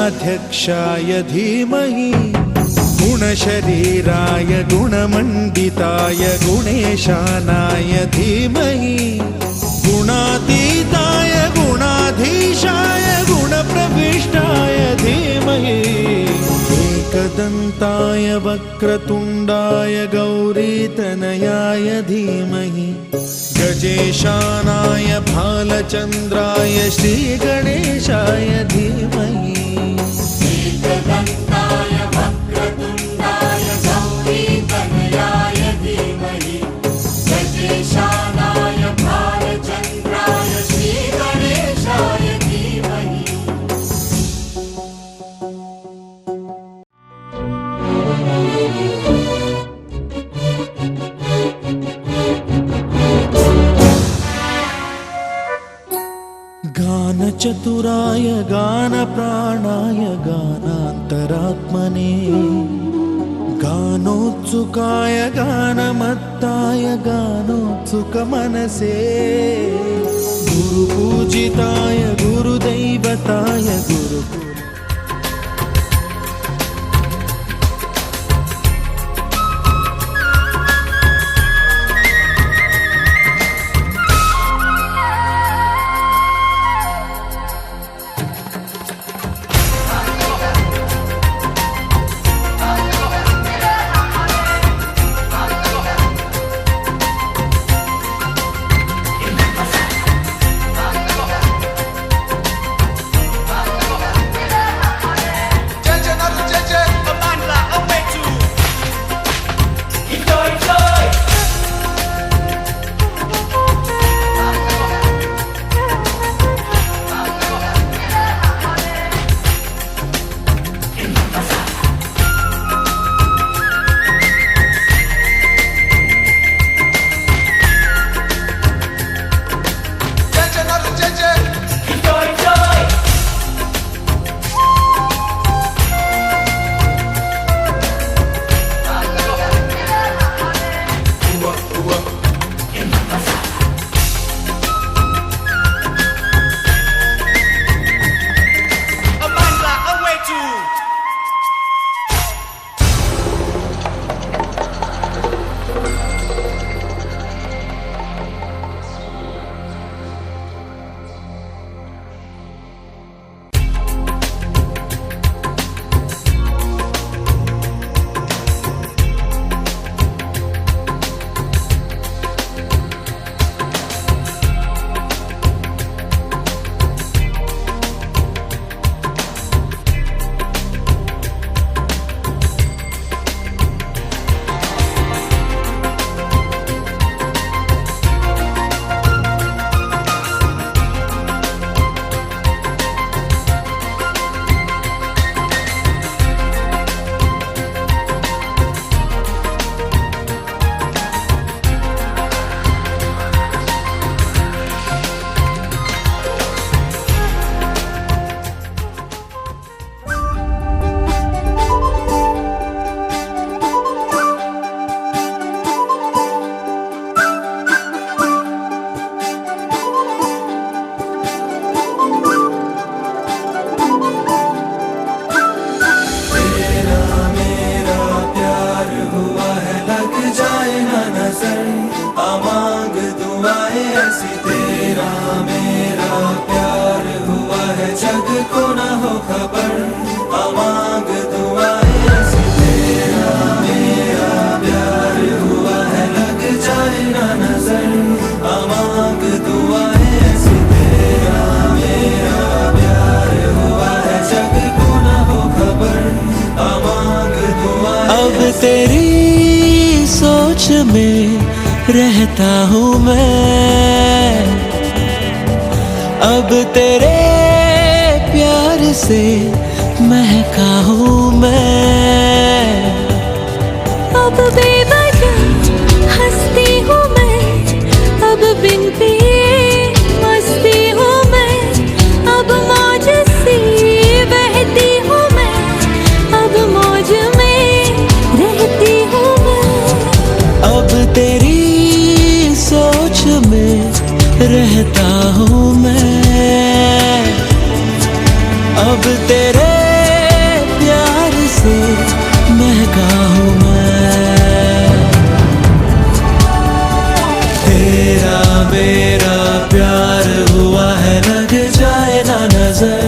गणाध्यक्षाय धीमहि गुणशरीराय गुणमण्डिताय गुणेशानाय धीमहि गुणातीताय गुणाधीशाय गुणप्रविष्टाय धीमहि एकदन्ताय वक्रतुण्डाय गौरीतनयाय धीमहि गजेशानाय भालचन्द्राय श्रीगणेशाय धीमहि एकदन्ताय वक्रतुण्डाय गौरीतनयाय धीमहि गजेशानाय भालचन्द्राय श्रीगणेशाय धीमहि गानचतुराय गानप्राणाय गानान्तरात्मने गानोत्सुकाय गानमत्ताय गानोत्सुकमनसे गुरुपूजिताय गुरुदैवताय गुरुकुल तेरी सोच में रहता हूँ मैं, अब तेरे प्यार से महका हूँ मैं। अब बेवजह हंसती हूँ मैं, अब बिन पिए मस्ती हूँ मैं, अब मौज सी बहती हूँ मैं, अब मौज में रहती हूँ मैं। अब तेरी सोच में रहता हूँ मैं, अब तेरे महका हूँ मैं। तेरा मेरा प्यार हुआ है, लग जाए ना नजर,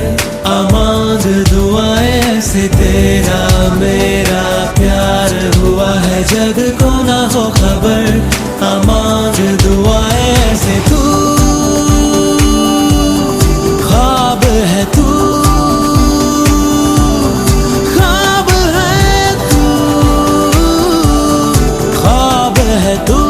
अमांग दुआएं ऐसे। तेरा मेरा प्यार हुआ है, जग को ना हो खबर, अमांग दुआएं ऐसे। तू ख्वाब है, तू ख्वाब है, तू ख्वाब है, तू।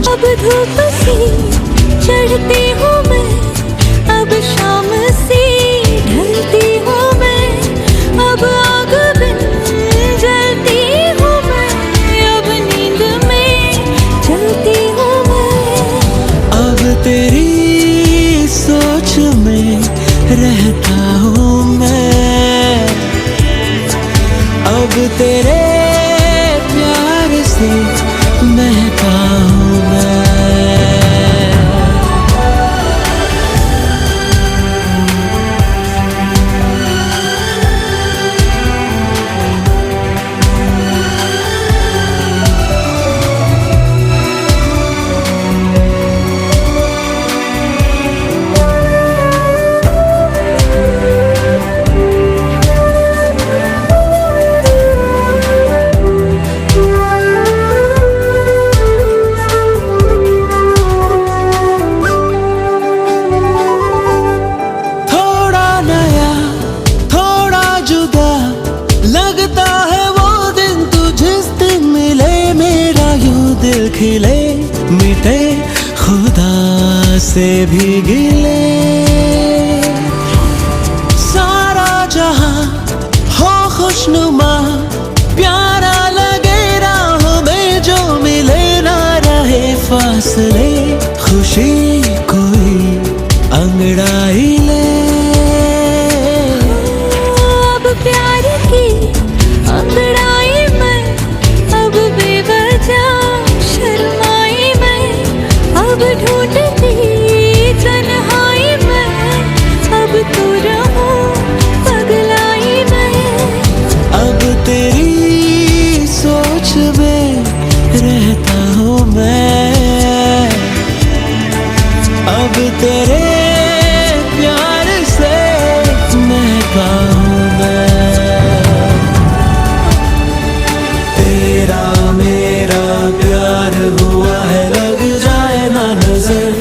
अब धूप सी चढ़ती हूँ मैं, अब शाम सी ढलती हूँ मैं, अब आग बिन जलती हूँ मैं, अब नींद में चलती हूँ मैं। अब तेरी सोच में रहता हूँ मैं, अब तेरे प्यार से महका हूँ मैं। थोड़ा नया थोड़ा जुदा लगता है वो दिन, तू जिस दिन मिले मेरा यूं दिल खिले, मिटे खुदा से भी गिले। सारा जहां हो खुशनुमा, प्यारा लगे राहों में जो मिले, ना रहे फासले, खुशी कोई अंगड़ाई ले। अब प्यार की अंगड़ाई में, अब बेवजह शर्माई मैं, अब ढूंढती तन्हाई में, अब तू रहूं पगलाई मैं। अब तेरी सोच में रहता हूँ मैं, अब तेरे प्यार से महका हूँ मैं। तेरा मेरा प्यार हुआ है, लग जाए ना नजर,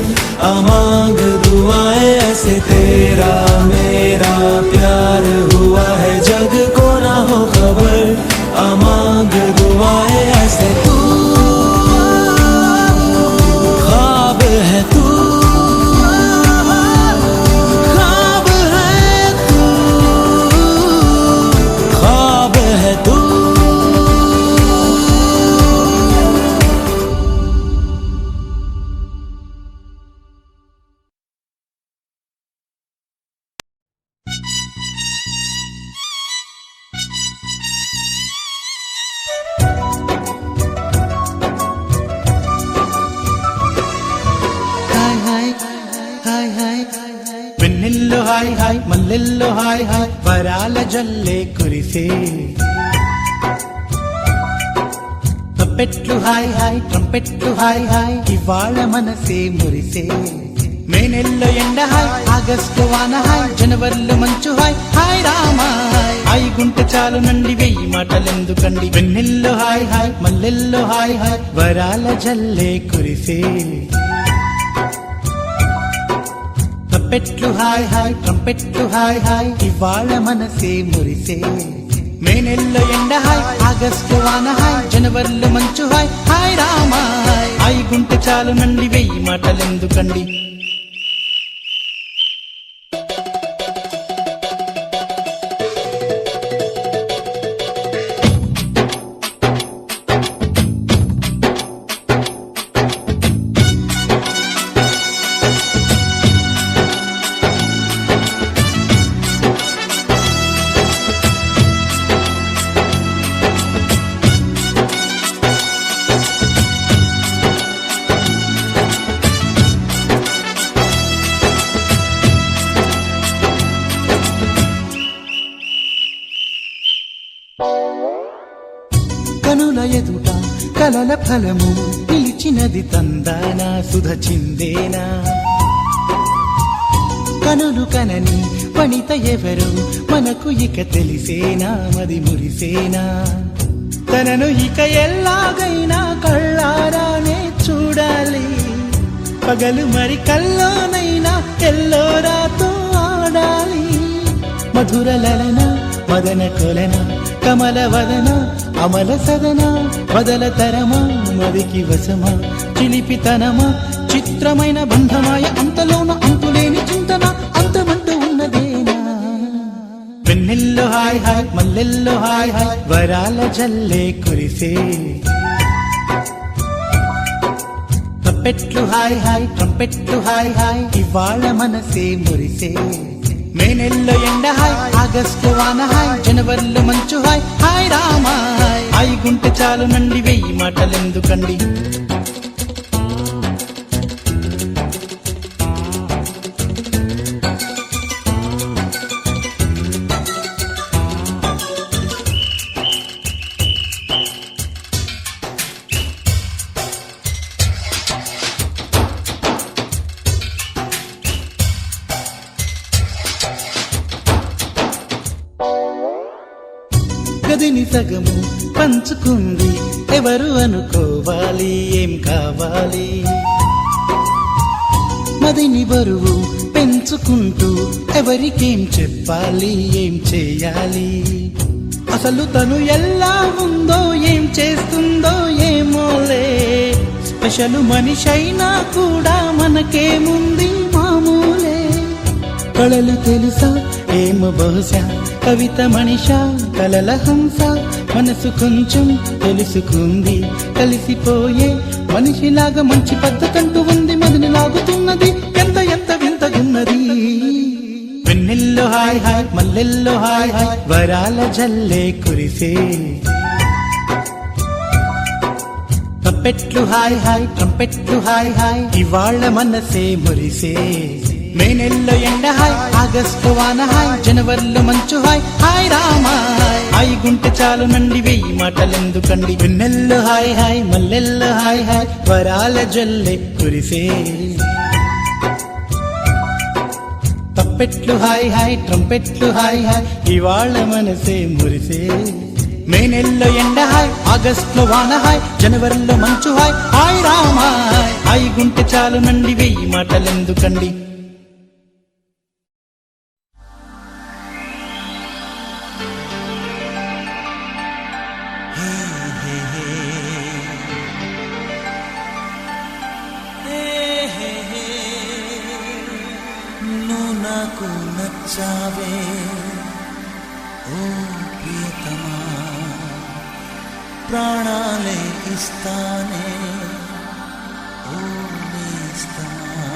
अमांग दुआएं ऐसे। तेरा मेरा प्यार हुआ है, जग को ना हो खबर, अमांग दुआएं ऐसे। तू ख्वाब है, तू ख्वाब है, तू ख्वाब है, तू। వెన్నెల్లో హాయ్ హాయ్ మల్లెల్లో హాయ్ హాయ్ వరాల జల్లే కురిసే తప్పెట్లు హాయ్ హాయ్ ట్రంపెట్లు హాయ్ హాయ్ ఇవాళ మనసే మురిసే మే నెలలో ఎండ హాయ్ ఆగస్టు వాన హాయ్ జనవరిలో మంచు హాయ్ హాయ్ రామా హాయ్ హాయ్ గుంటె చాలు నండి వెయ్యి మాటలెందుకండి వెన్నెల్లో హాయ్ హాయ్ మల్లెల్లో హాయ్ హాయ్ వరాల జల్లే కురిసే తప్పెట్లు హాయ్ హాయ్ ట్రంపెట్లు హాయ్ హాయ్ ఇవాళ మనసే మురిసే మే నెలలో ఎండ హాయ్ ఆగస్టు వాన హాయ్ జనవరిలో మంచు హాయ్ హాయ్ రామా హాయ్ హాయ్ గుంటె చాలు నండి వెయ్యి మాటలెందుకండి కలల ఫలము నిలిచినది తందానా సుధ చిందేనా కనులు కనని వనిత ఎవరు మనకు ఇక తెలిసేనా మది మురిసేనా తనను ఇక ఎల్లాగైనా కళ్ళారానే చూడాలి పగలు మరి కల్లోనైనా ఎల్లోరాతో ఆడాలి మధుర లలన మదన కొలన కమల వదన అమల సదన వదల తరమా మదికి వశమా చిలిపితనమా చిత్రమైన బంధమాయ అంతలోన అంతులేని చింతన అంతమంటూ ఉన్నదేనా వెన్నెల్లో హాయ్ హాయ్ మల్లెల్లో హాయ్ హాయ్ వరాల జల్లే కురిసే తప్పెట్లు హాయ్ హాయ్ ట్రంపెట్లు హాయ్ హాయ్ ఇవాళ మనసే మురిసే మే నెలలో ఎండ హాయ్ ఆగస్టు వాన హాయ్ జనవరిలో మంచు హాయ్ హాయ్ రామా హాయ్ గుంటె చాలు నండి 1000 మాటలెందుకండి గదిని సగము పంచుకుంది ఎవరు అనుకోవాలి ఏం కావాలి మదిని బరువు పెంచుకుంటూ ఎవరికేం చెప్పాలి ఏం చేయాలి అసలు తను ఎలా ఉందో ఏం చేస్తుందో ఏమోలే స్పెషల్ మనిషైనా కూడా మనకేముంది మామూలే కళలు తెలుసా ఏమో బహుశా కవిత మనిషా కలల హంస మనసు కొంచెం తెలుసుకుంది కలిసిపోయే మనిషిలాగా మంచి పద్ధతంటూ ఉంది మదిని లాగుతున్నది ఎంత ఎంత వింతగున్నది వెన్నెల్లో హాయ్ హాయ్ మల్లెల్లో హాయ్ హాయ్ వరాల జల్లే కురిసే తప్పెట్లు హాయ్ హాయ్ ట్రంపెట్లు హాయ్ హాయ్ ఇవాళ మనసే మురిసే మే నెలలో ఎండ హాయ్ ఆగస్టు వాన హాయ్ జనవరిలో మంచు హాయ్ హాయ్ రామా హాయ్ గుంటె చాలు నండి 1000 మాటలెందుకండి వెన్నెల్లో హాయ్ హాయ్ మల్లెల్లో హాయ్ హాయ్ వరాల జల్లే కురిసే తప్పెట్లు హాయ్ హాయ్ ట్రంపెట్లు హాయ్ హాయ్ ఇవాళ మనసే మురిసే మే నెలలో ఎండ హాయ్ ఆగస్టులో వాన హాయ్ జనవరిలో మంచు హాయ్ హాయ్ రామా హాయ్ గుంటె చాలు నండి 1000 మాటలెందుకండి నాకు నచ్చావే ఓ ప్రియతమా ప్రాణాలే ఇస్తానే ఓ నేస్తమా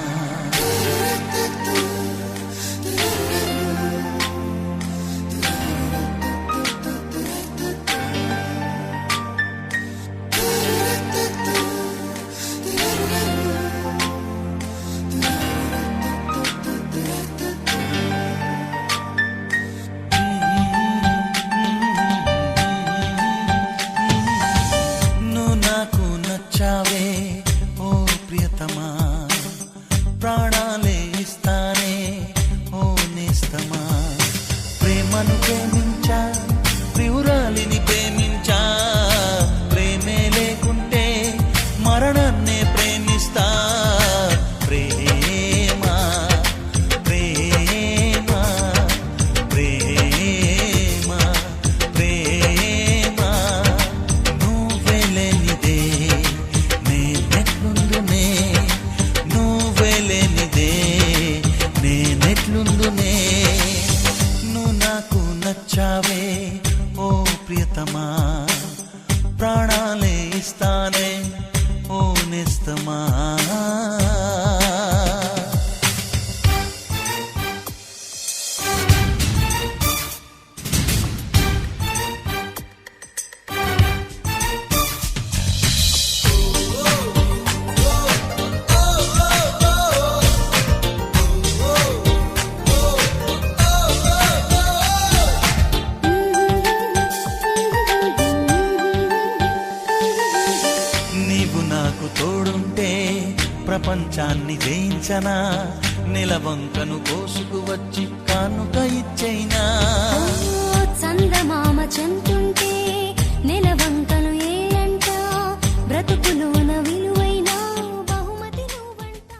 ప్రాణాలే ఇస్తానే ఓ నేస్తమా ప్రేమను ప్రేమించా ప్రియురాలిని ప్రేమించా ప్రేమే లేకుంటే మరణాన్నే ప్రేమిస్తా ప్రేమ ప్రేమ ప్రేమ ప్రేమ నువ్వే లేనిదే నేనెట్లుందునే నేనెట్లుందునే నువ్వు నాకు నచ్చావే ఓ ప్రియతమా ప్రాణాలే ఇస్తానే ఓ నేస్తమా నాకు తోడుంటే ప్రపంచాన్ని జయించనా, నెలవంకను కోసుకు వచ్చి కానుక ఇచ్చైనా. ఓ చందమామ చెంతుంటే నెలవంకను ఏలంట, బ్రతుకులోన విలువైన బహుమతి నువ్వంట.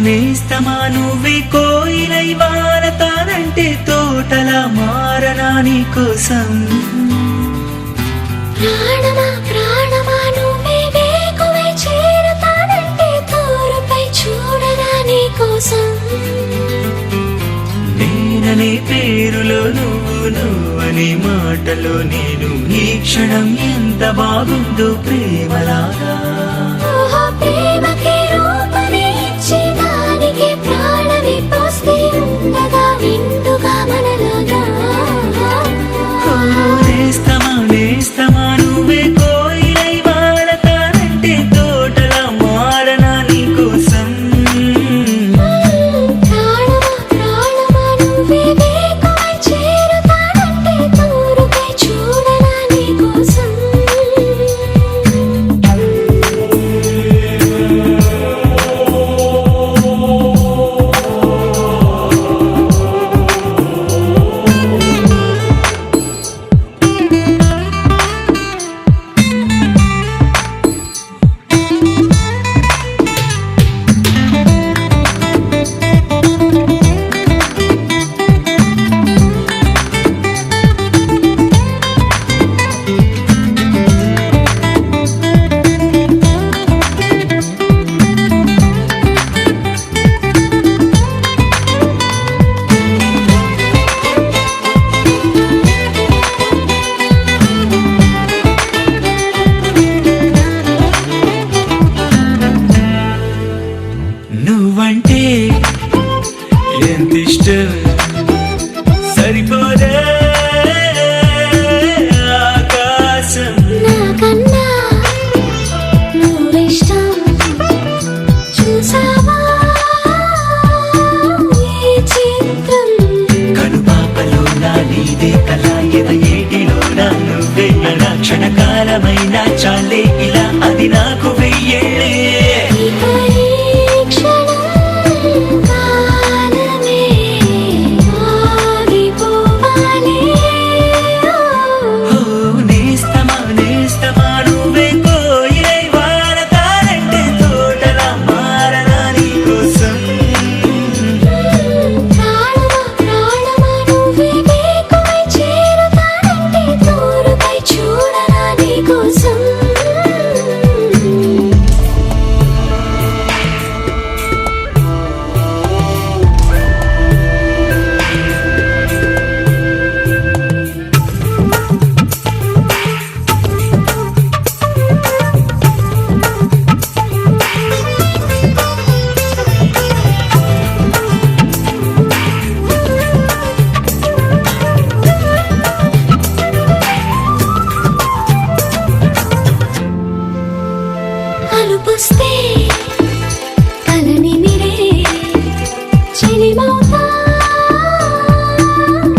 నేస్తమా నువ్వే కోయిలై వారతానంటే తోటలా మారనా నీ కోసం. ప్రాణమా ప్రాణమా నువ్వే వేకువై చేరతానంటే తోరుపై చూడనా నీ కోసం. నేను నేననే పేరులో నువ్వనే మాటలో నేను ఈ క్షణం ఎంత బాగుందో ప్రేమలాగా ఓహో ప్రేమకి రూపని ఇచ్చి దానికి ప్రాణమి పోస్తే ఉండగా నిండుగా మనలాగా నేస్తమా నువ్వే కోయిలై వాడతానంటే తోటలా మారనా నీకోసం ప్రాణమా నువ్వే వేకువై చేరుతానంటే తూరుపై చూడనా నీకోసం నువ్వంటే ఎంత ఇష్టం సరిపోదే ఆకాశం నాకన్నా నువ్విష్టం చూసావా ఈ చిత్రం కనుపాపలో నా నీదే కళ ఏటిలో నా నువ్వే నా క్షణకాలమైన చాలే ఇలా అది నాకు వెయ్యేళ్ళే ఇక ఈ క్షణం కాలమే ఆగిపోవాలి ఓ నేస్తమా నువ్వే కోయిలై వాడతానంటే తోటలా మారనా నీకోసం ప్రాణమా నువ్వే వేకువై చేరుతానంటే తూరుపై చూడనా నీకోసం అలుపుస్తే కలని మిరే చెలిమౌతా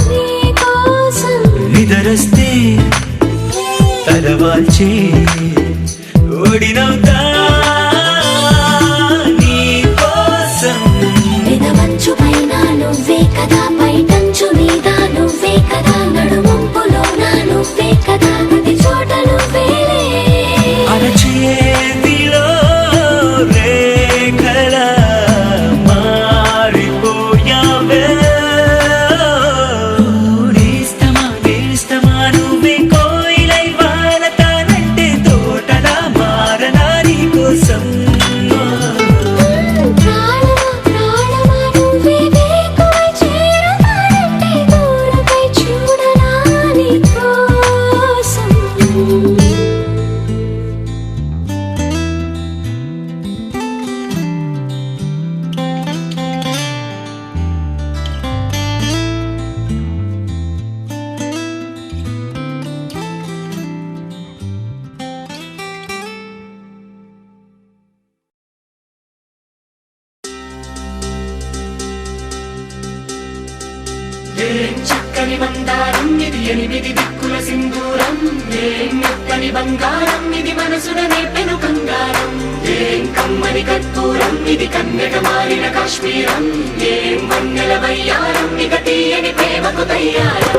నీకోసం నిదరస్తే తలవాల్చే ఓడినవుతా నీకోసం పెదవంచు పైన నువ్వే కదా పైటంచు మీద నువ్వే కదా నడుమంపులోన నువ్వే కదా ప్రతి చోట నువ్వేలే అరచేతిలో రేఖల మారిపోయావే నేస్తమా నువ్వే కోయిలై వాడతానంటే తోటలా మారనా నీకోసం ప్రాణమా నువ్వే వేకువై చేరుతానంటే తూరుపై చూడనా నీకోసం ఏం చక్కని మందారం ఇది ఎనిమిది దిక్కుల సింధూరం ఏం మెత్తని బంగారం ఇది మనసున నేపెను కంగారం ఏం కమ్మని కర్పూరం ఇది కన్యక మారిన కాశ్మీరం ఏం వన్నెల వయ్యారం ఇక తీయని ప్రేమకు తయ్యారం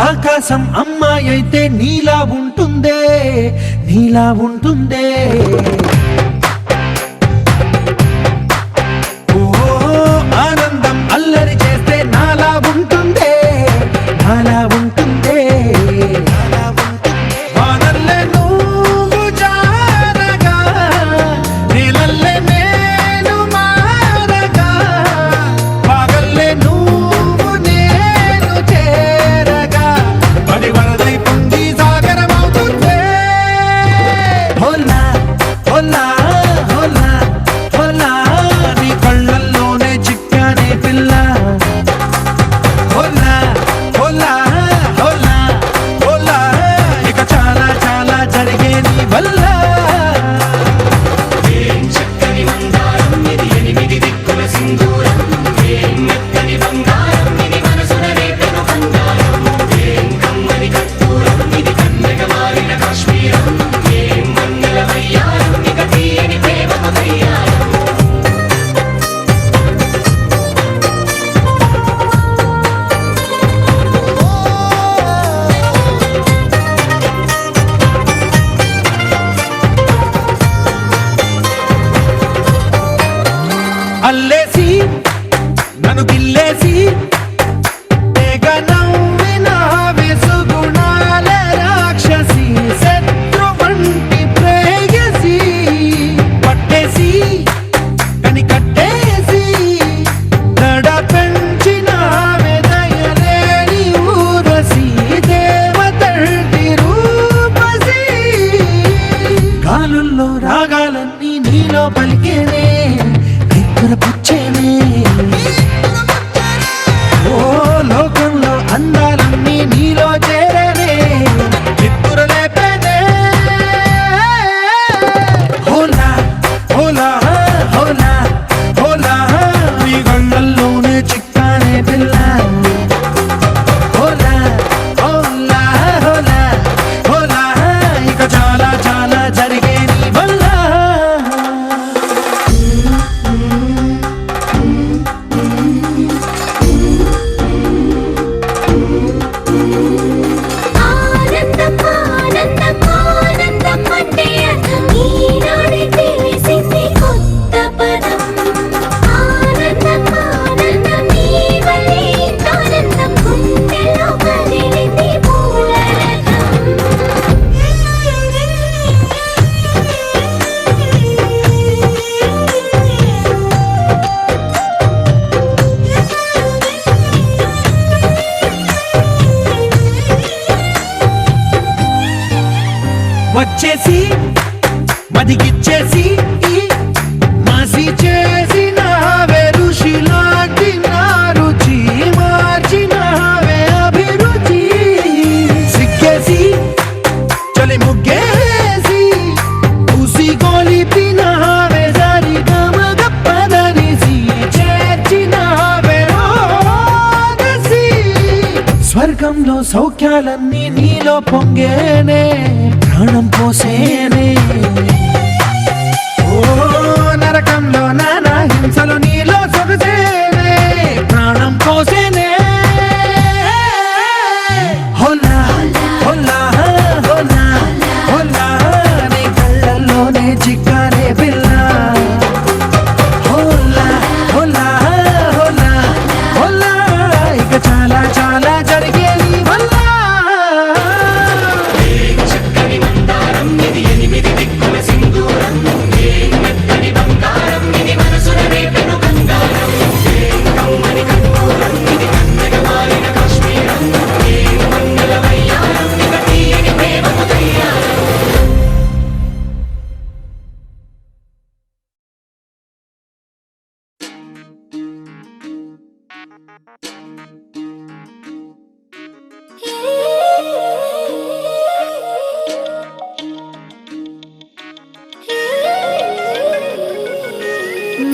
ఆకాశం అమ్మాయి అయితే నీలా ఉంటుందే నీలా ఉంటుందే ఓ ఆనందం అల్లరి చేస్తే నాలా ఉంటుందే నాలా ఉంటుందే వానల్లే నువ్వు జారి నన్ను గిల్లేసి తెగ నవ్విన వెసుగుణాల రాక్షసి శత్రువంటి ప్రేయసి పట్టేసి కని కట్టేసి దడ పెంచిన దయలేని ఊరసి దేవతల్లి రూపసి గాలుల్లో రాగాలన్నీ నీలో పలికేనే నిద్ర పుచ్చేనే ఓ లోకంలో అందాలన్నీ నీలో చేరనే చిత్తుర లేపేనే హోలా హోలా హోలా హోలా నీ గంగల్లోనే చిక్కానే పిల్ల హోలా హోలా హోలా హోలా ఇక చాలా చాలా జరిగే నీ వల్ల ఆనందం ఆనందం ఆనందం అంటే అర్థం ఈనాడే తెలిసింది కొత్త పదం ఆనందం ఆనందం నీ వల్లే ఆనందం గుండెలో కదిలింది వచ్చేసి మదిగిచ్చేసి మాసి చేసిన ఋషిలాంటి నా రుచి మార్చినవే అభిరుచి సిగ్గేసి చలి ముగ్గేసి ఉసి గోలిపినవే సరి గమగప్పదనిసి చేర్చినవే ఓదసి స్వర్గంలో సౌఖ్యాలన్నీ నీలో పొంగేనే ప్రాణం పోసేనే ఓ నరకంలో నానా హింసలు నీలో సొగసేనే ప్రాణం పోసేనే హోలా హోలా హోలా హోలా నీ కళ్ళల్లోనే చిక్కానే పిల్ల హోలా హోలా హోలా హోలా ఇక చాలా చాలా జరిగే నీ వల్ల చక్కని మందారం ఇది ఎనిమిది దిక్కుల సింధూరం ఏం మెత్తని బంగారం ఇది మనసున రేపెను కంగారం ఏం కమ్మని కర్పూరం ఇది కన్నెగ మారిన కాశ్మీరం ఏం మంగళ వయ్యారం ఇక తీయని ప్రేమకు తయ్యారం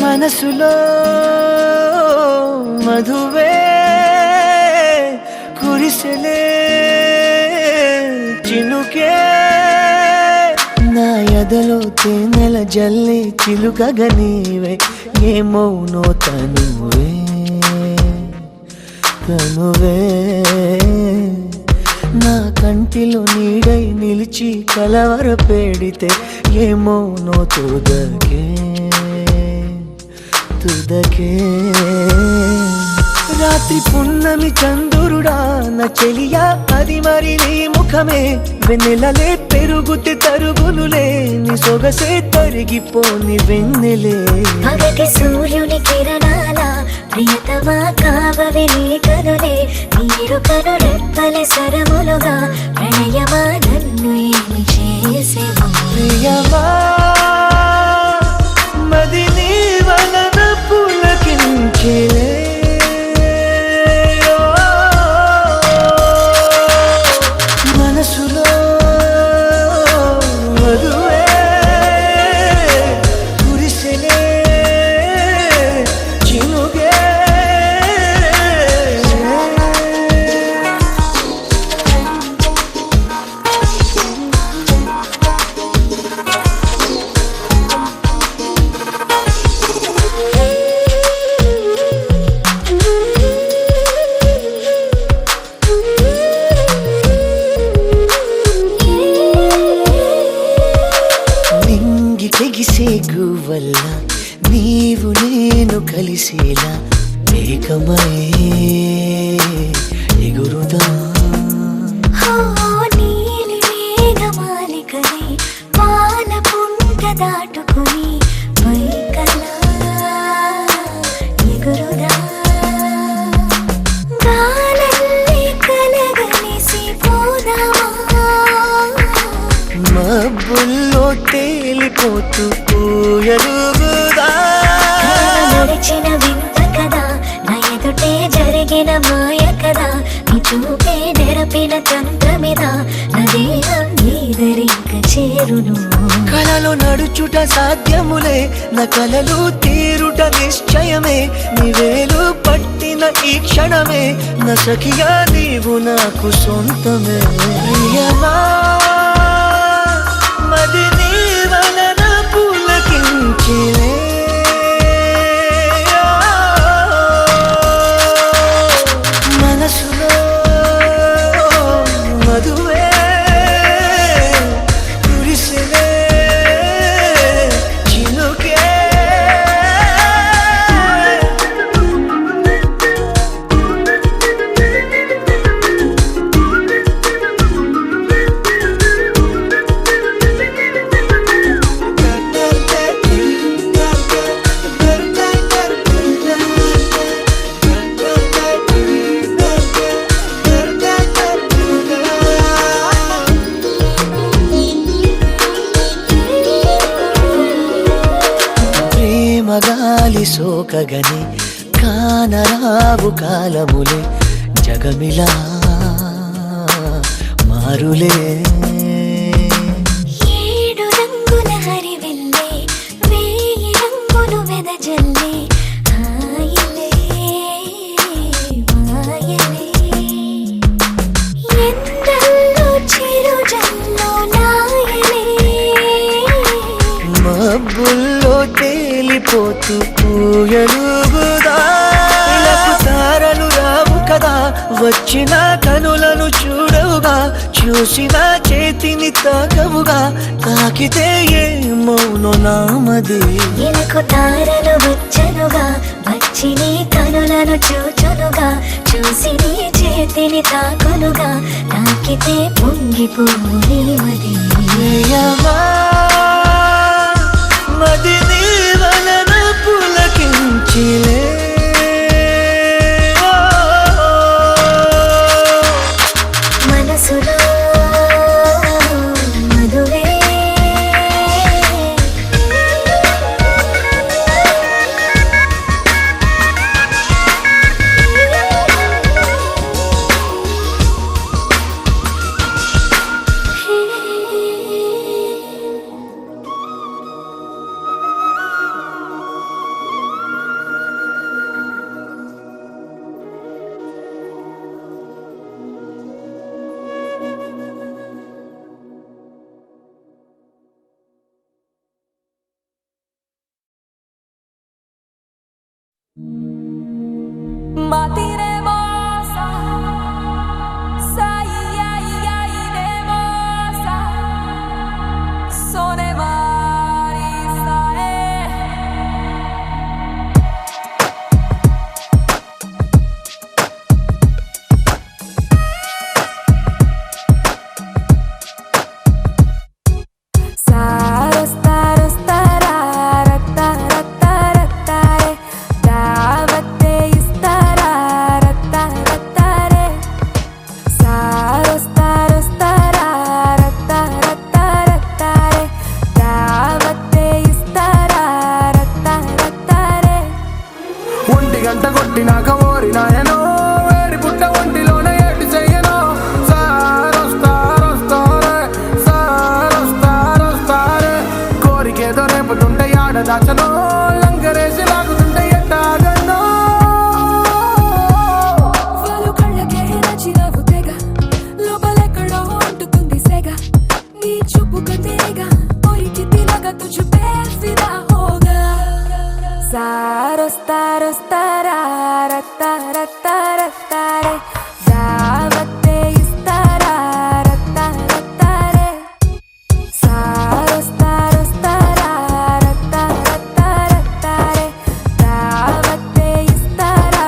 మనసులో మధువే కురిసెలే చినుకే నా ఎదలో తేనెల జల్లి చిలుకగా నీవే ఏమౌనో తనువే తనువే నా కంటిలో నీడై నిలిచి కలవర పెడితే ఏమౌనో తుదకే తుదకే రాత్రి పున్నమి చంద్రుడా నా చెలియా అది మరి నీ ముఖమే వెన్నెలలే పెరుగుతే తరుగునులే నీ సొగసే తరిగిపోని వెన్నెలే పగటి సూర్యుని కిరణాల ప్రియతమా కావవి నీ కనులే నీరు కను రెప్పల సరములుగా ప్రణయమా నన్ను ఏమి చేసేవో ప్రియమా మది నీ వలన పులకించెలే మనసులో మధువే కురిసెలే చినుగే ఏకమై ఎగురుదా నీలి మేఘమాలికని పాల పుంట దాటుకుని పైకలా ఎగురుదా గాలల్లి కలగలిసి పోదామా మబ్బుల్లో తేలిపోతూ ఊయలుగుదా నడిచిన వింత కదా నా ఎదుటే జరిగిన మాయ కదా నీ చూపే నెరపిన తంత్రమిదా నా దేహం నీదరింక చేరును కలలో నడుచుట సాధ్యములే నా కలలు తీరుట నిశ్చయమే నీవేలు పట్టిన ఈ క్షణమే నా సఖిగా నీవు నాకు సొంతమే ప్రియమా మది నీ వలన పులకించిలే మనసులో మధువే కురిసిలే చినుకే ప్రేమగాలి సోకగని కానరావు కాలములే జగమిలా మారులే ఏడు రంగుల హరివిల్లే వేయి రంగులు వెదజల్లే హాయిలే మాయలే ఎందల్లో చిరుజల్లో నాయలే మబ్బుల్లో తేలిపోతూ పూయలుగుదా ఇలకు తారలు రావు కదా వచ్చిన కనులను చూడవుగా చూసిన చేతిని తాకవుగా తాకితే ఏ మౌనో నామది ఇలకు తారలు వచ్చనుగా వచ్చి నీ కనులను చూచునుగా చూసి నీ చేతిని తాకునుగా తాకితే పొంగిపోవు నీ మది ప్రియమా మది నీ వలన పులకించిలే మనసులో మధువే Matiremosa, Sayaiainemosa, Sone Marisae. గంట కొట్టినాక ఓరి నాయనో వేడి పుట్ట ఒంటిలోనే ఏటి చెయ్యనో సారొస్తారే కోరికేదో రేపుతుంటే ఆడ దాచనో లంకరేసి లాగుతుంటే ఎట్టాగన్నో వాళ్ళు కళ్ళకే నచ్చినవు తెగ లోపలెక్కడో అంటుకుంది సెగ నీ చూపు కందేగా పోయికి తినగా తుజు పే ఫిదా హోగా సారొస్తారా రత్తారే దావతే ఇస్తారా రత్తారే సారొస్తారా రత్తారే దావతే ఇస్తారా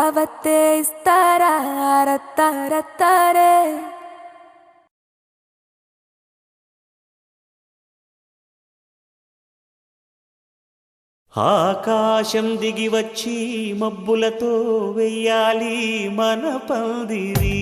దావత్తే ఇస్తారా రత్తారత్తారే. ఆకాశం దిగి వచ్చి మబ్బులతో వెయ్యాలి మన పందిరి.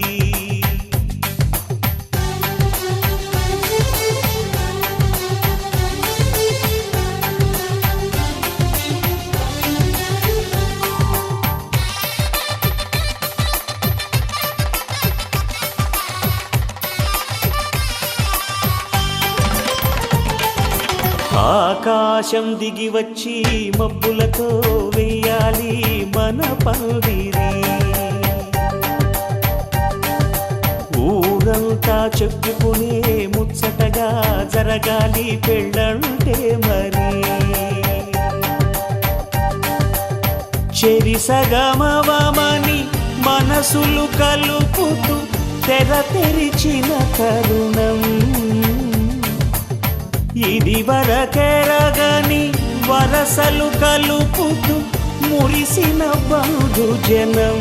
ఆకాశం దిగి వచ్చి మబ్బులతో వెయ్యాలి మన పందిరి. ఊరంతా చెప్పుకునే ముచ్చటగా జరగాలి పెళ్ళంటే మరి. చెరిసగమవమని మనసులు కలుపుతూ తెర తెరిచిన తరుణం. ఇది వరకెరగని వరసలు కలుపుతూ మురిసిన బంధుజనం.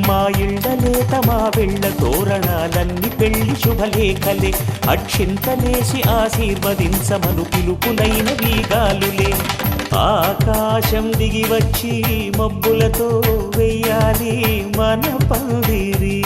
మా ఇళ్ళలేత మా వెళ్ళ తోరణాలన్నీ పెళ్లి శుభలేఖలే. అక్షింతలేసి ఆశీర్వదించమను పిలుపులైన వీగాలులే. ఆకాశం దిగి వచ్చి మబ్బులతో వెయ్యాలి మన పందిరి.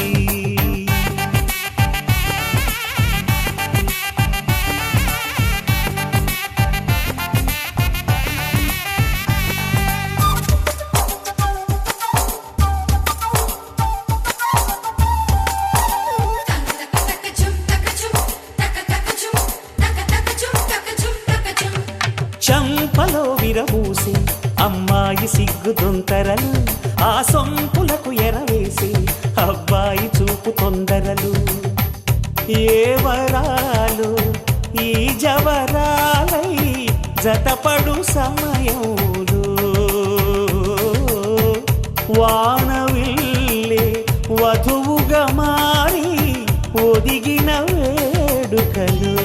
చంపలో విరబూసి అమ్మాయి సిగ్గు దొంతరలు. ఆ సొంపులకు ఎరవేసి అబ్బాయి చూపు తొందరలు. ఏ వరాలు ఈ జవరాలై జతపడు సమయంలో. వానవిల్లే వధువుగా మారి ఒదిగిన వేడుకలు.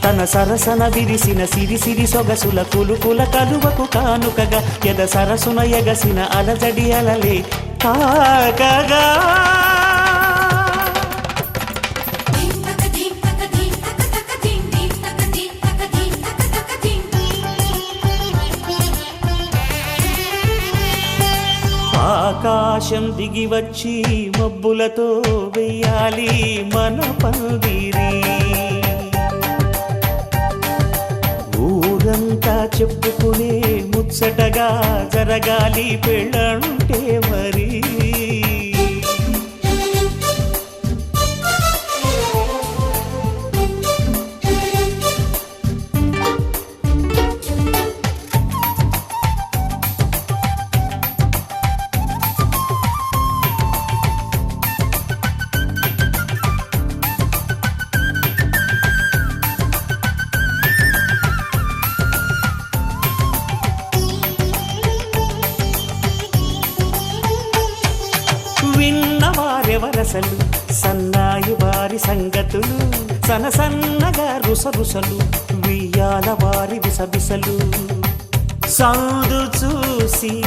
తన సరసన విరిసిన సిరిసిరి సొగసుల కులుకుల కలువకు కానుకగా ఎద సరసున ఎగసిన అలజడి అలలే కాకగా. ఆకాశం దిగి వచ్చి మబ్బులతో వెయ్యాలి మన పందిరి. ఊరంతా చెప్పుకునే ముచ్చటగా జరగాలి పెళ్ళంటే మరి. విన్నవారెవరసలు సన్నాయి వారి సంగతులు. సనసన్నగా రుసరుసలు వియ్యాల వారి విసబిసలు. సౌదు చూసి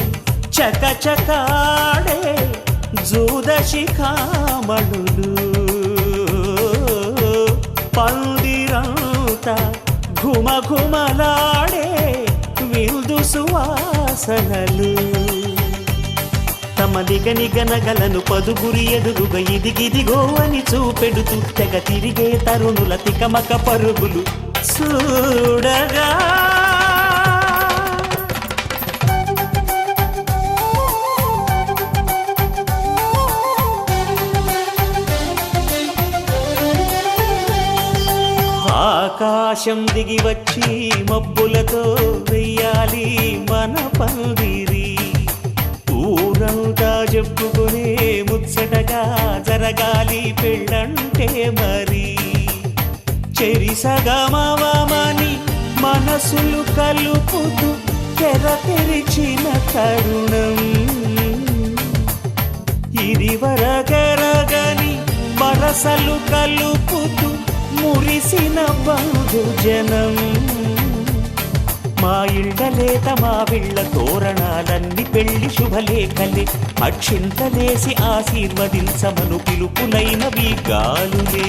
చకచకాడే జూదశిఖామణులు. పందిరంతా ఘుమఘుమలాడే విందు సువాసనలు. తమ నిగనిగనగలను పదుగురి ఎదురుగా ఇదిగిదిగో అని చూపెడుతూ తెగ తిరిగే తరుణుల తికమక పరుగులు చూడగా. ఆకాశం దిగి వచ్చి మబ్బులతో వెయ్యాలి మన పందిరి. ఊరంతా చెప్పుకునే ముచ్చటగా జరగాలి పెళ్ళంటే మరి. చెరిసగమవమని మనసులు కలుపుతూ తెర తెరిచిన తరుణం. ఇది వరకెరగని వరసలు కలుపుతూ మురిసిన బంధుజనం. మా ఇళ్ళలేత మా విళ్ళ తోరణాలన్ని పెళ్లి శుభలేఖలే అక్షింతలేసి ఆశీర్వదించమను పిలుపులైనవి గాలులే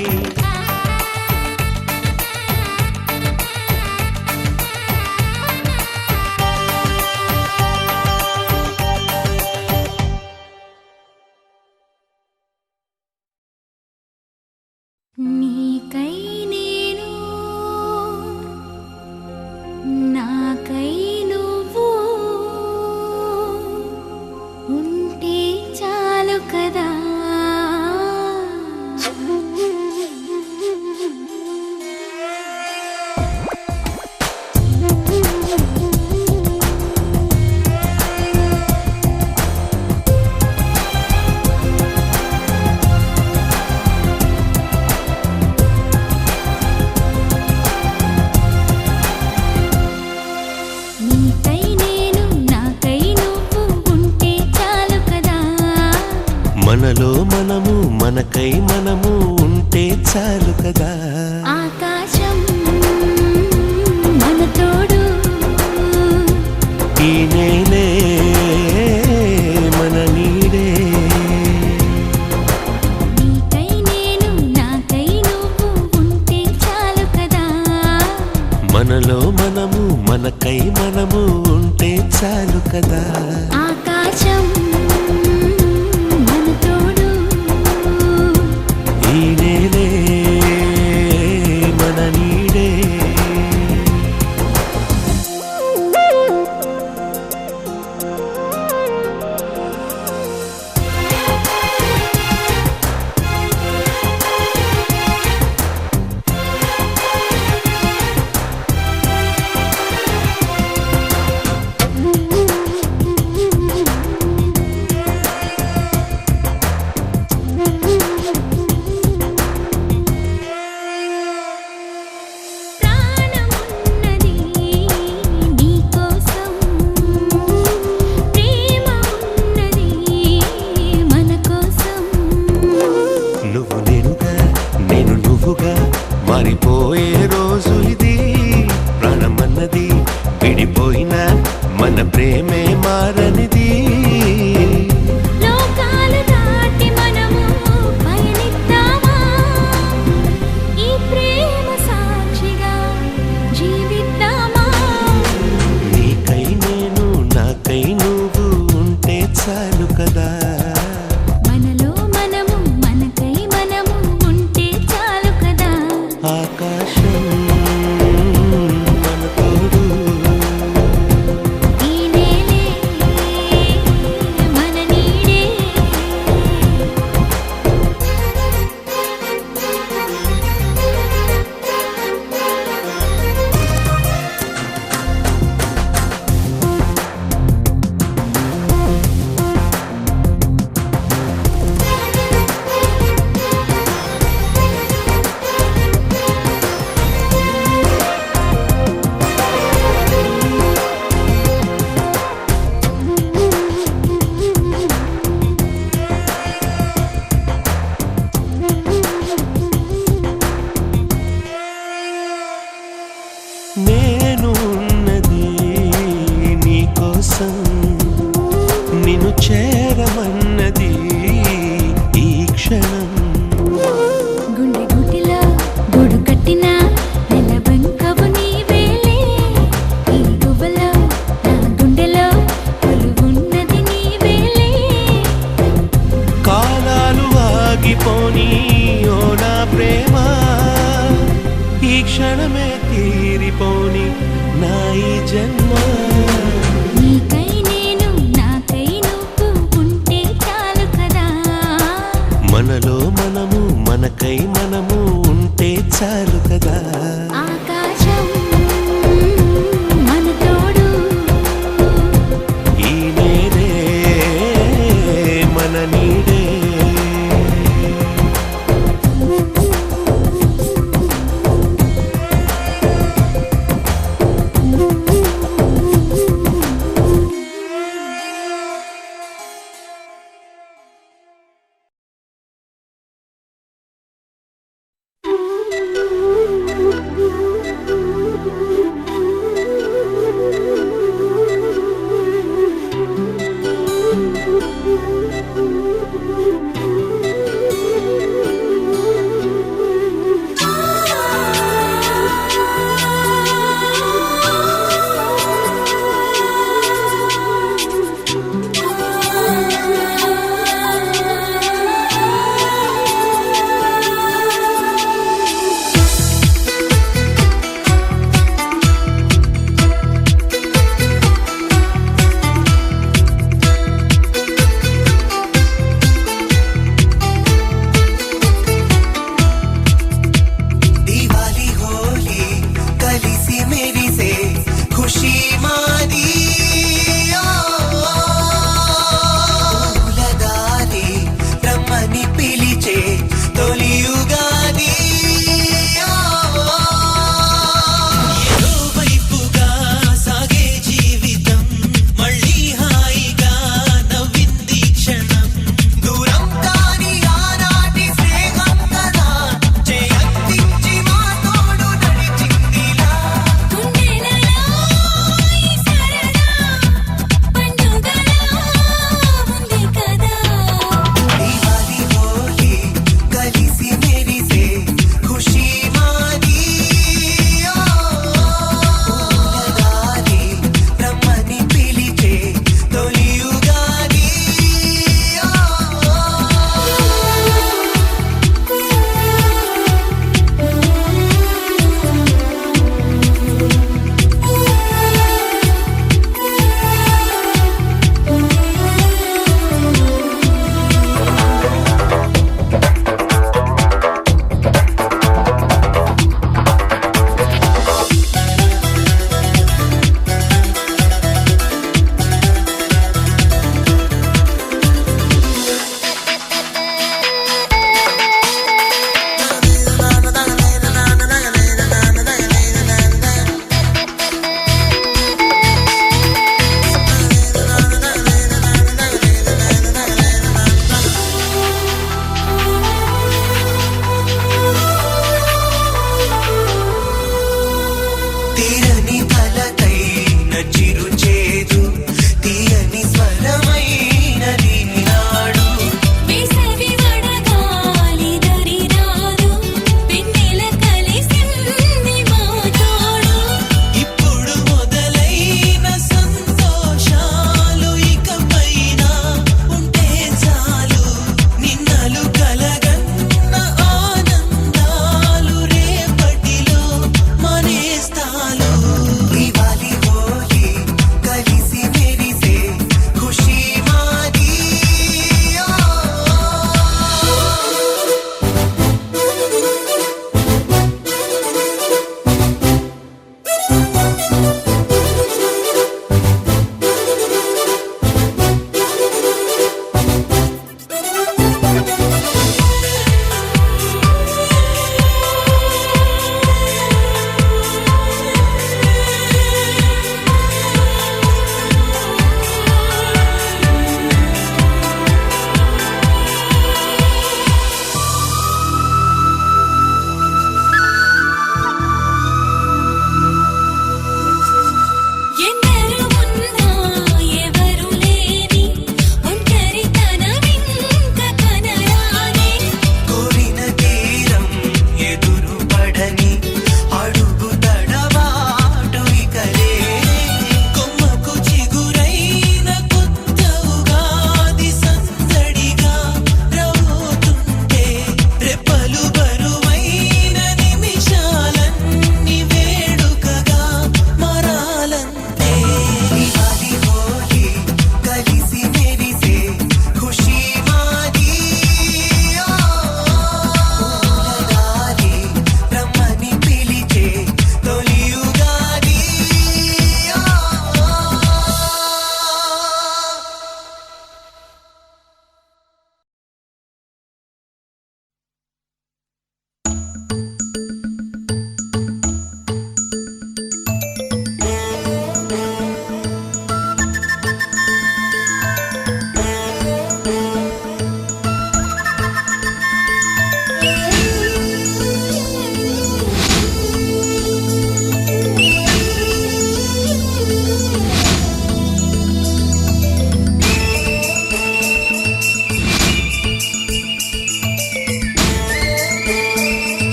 నీకై నేను నాకై నువ్వు ఉంటే చాలు కదా నీకై నేను నాకై నువ్వు ఉంటే చాలు కదా మనలో మనము మనకై మనము ఉంటే చాలు కదా ఆకాశం మన తోడు ఈ నేలే మన నీడే నీకై నేను నాకై నువ్వు ఉంటే చాలు కదా మనలో మనము మనకై మనము ఉంటే చాలు కదా ఆకాశం మన తోడు ఈ నేలే మన నీడే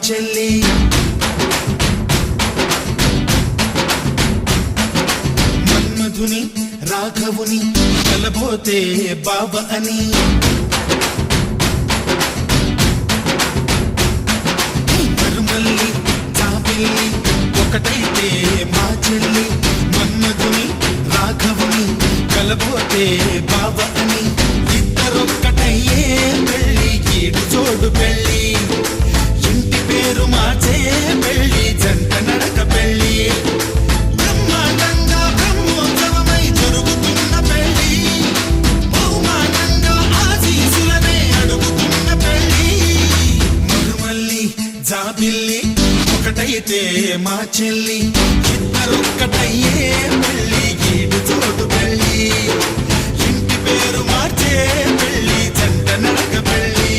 చెల్లి మన్మధుని రాఘవుని కలబోతే బాబ అని మరుమల్లి జాబిల్లి ఒకటైతే మా చెల్లి మన్మధుని రాఘవుని కలబోతే బాబ అని ఇద్దరొక్కటయ్యే పెళ్ళి ఈడు చోడు పెళ్ళి ఇంటి పేరు మార్చే పెళ్ళి జంట నడక పెళ్ళి బ్రహ్మాండంగా బ్రహ్మోత్సవమై జరుగుతున్న పెళ్ళి బహుమానంగా ఆశీసులనే అడుగుతున్న పెళ్ళి మరుమల్లి జాబిల్లి ఒకటైతే మా చెల్లి ఇద్దరొక్కటయ్యే పెళ్ళి ఈడు చోటు పెళ్ళి ఇంటి పేరు మార్చే పెళ్ళి జంట నడక పెళ్ళి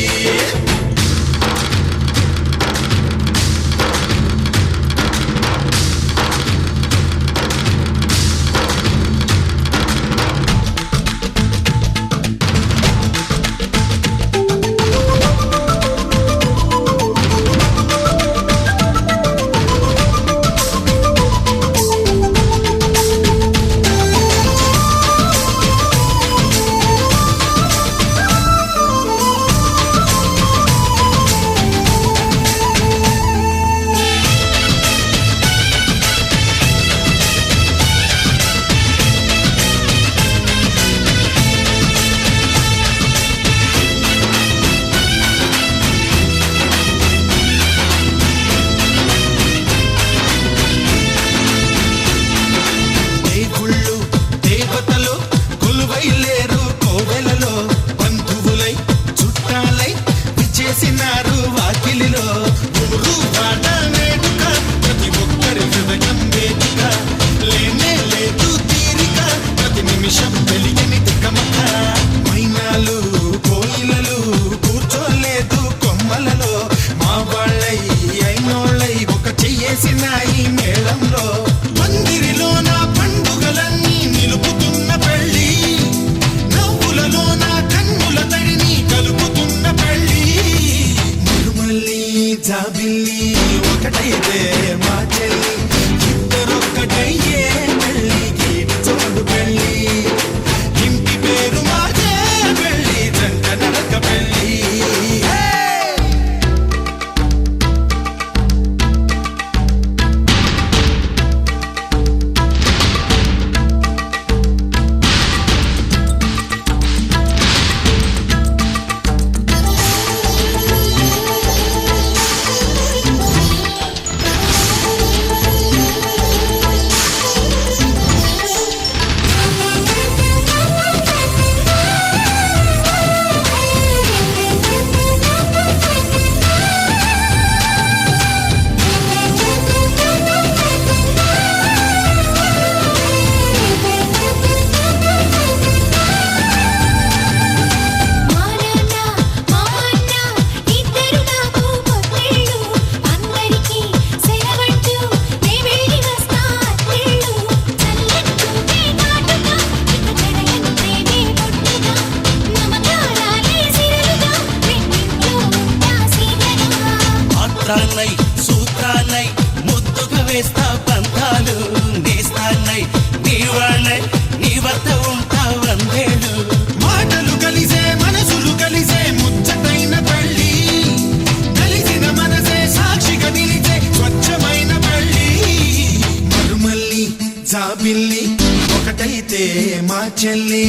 దేవుళ్ళు దేవతలు కొలువై లేరు కోవెలలో బంధువులై చుట్టాలై విచ్చేసినారు వాకిలిలో ఊరు పాట వేడుక ప్రతి ఒక్కరి హృదయం వేదిక లేనే లేదు తీరిక ప్రతి నిమిషం వెలిగిని తికమక మైనాలు కోయిలలు కూర్చోలేదు కొమ్మలలో మా వాళ్ళై అయినోళ్ళై ఒక చెయ్యేసినాయి మేళంలో మందిరిలో నా పండుగలన్నీ నిలుపుతున్న పెళ్ళి నవ్వులలో నా కన్నుల తడిని కలుపుతున్న పెళ్ళి మరుమల్లి జాబిల్లి ఒకటైతే మా చెల్లి ఇద్దరొక్కటయ్యే పెళ్ళి గీటి చోడు పెళ్ళి ఇంటి పేరు మార్చే పెళ్ళి జంట నడక పెళ్ళి పాత్రాన్నై సూత్రాన్నై ముద్దుగా వేస్తా బంధాలు నేస్తాన్నై నీ వాళ్ళై నీ వద్ద ఉంటా వందేళ్ళు మాటలు కలిసే మనసులు కలిసే ముచ్చటైన పెళ్ళి కలిసిన మనసే సాక్షిగా నిలిచే స్వచ్ఛమైన పెళ్ళి మరుమల్లి జాబిల్లి ఒకటైతే మా చెల్లి